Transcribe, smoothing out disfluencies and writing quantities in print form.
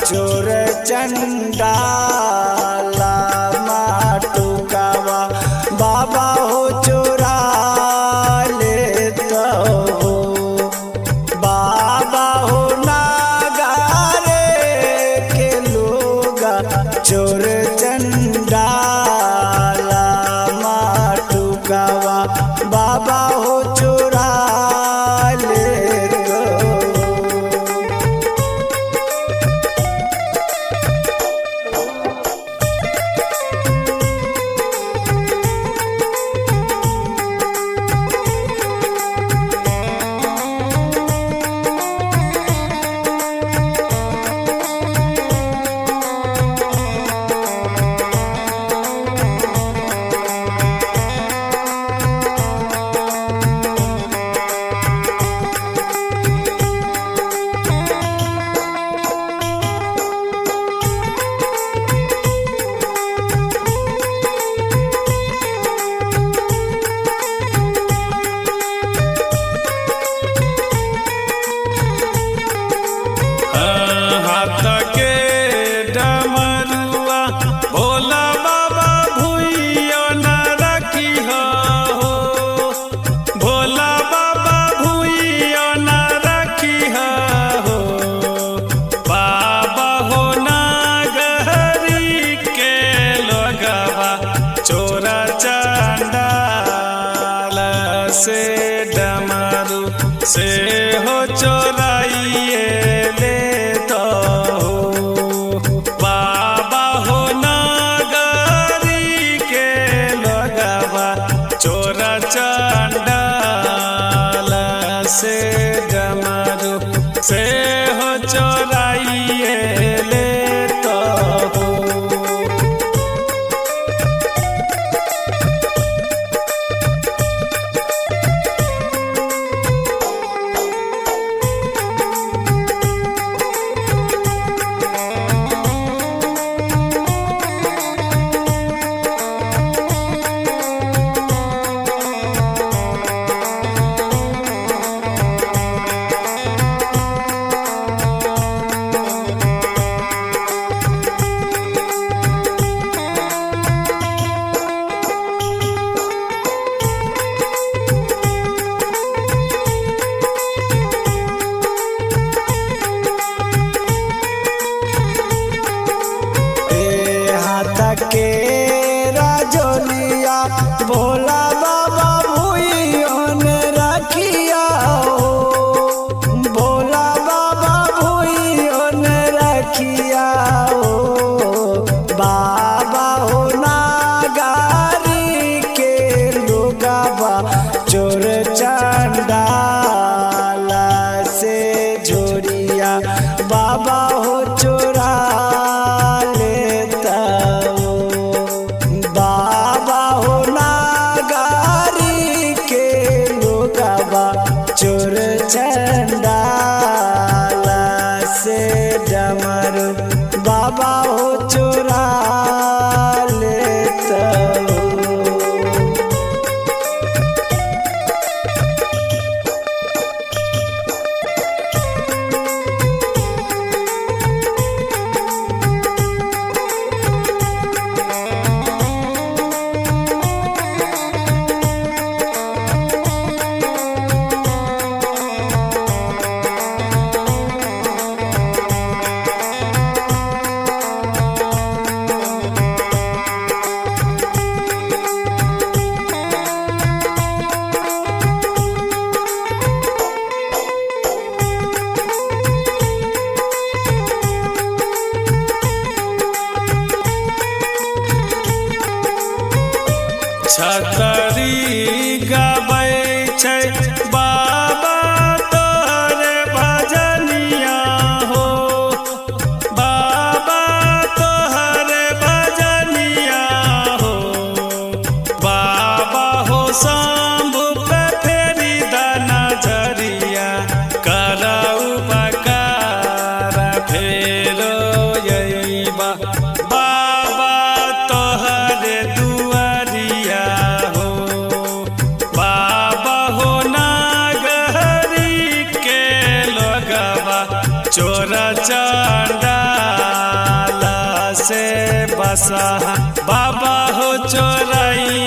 चोर चंडाला माटुकावा बाबा हो चोरा लेता हो। बाबा हो नागारे के लोगा चोर चंडाला माटुकावा बाबा हो चोरा लेता हो। चोरा चांडाल से डमरू से हो चोराइए ले तो हो। बाबा हो नागरी के लोगवा चोरा चांडाल से डमरू से हो चोराइए ले तो हो। के राजोलिया भोला बाबा भूइयों ने रखिया हो। भोला बाबा भूइयों ने रखिया हो। बाबा हो नागारी के लोगावा चोर चंडाला से जोड़िया बाबा हो चोरा लेता हो। बाबा हो नागारी के लोगावा चोर चंडाला से डमरू बाबा हो चोरा लेता हो। छतरी गबै छै बाबा तोहरे भजनिया हो। बाबा तोहरे भजनिया हो। बाबा हो शंभु पे फेरी द नजरिया करऊ बकार फेरो यैबा। बाबा तोहरे दुआरिया हो। बाबा हो नागरी के लोगवा चोर चंडाल से बसा बाबा हो चोरई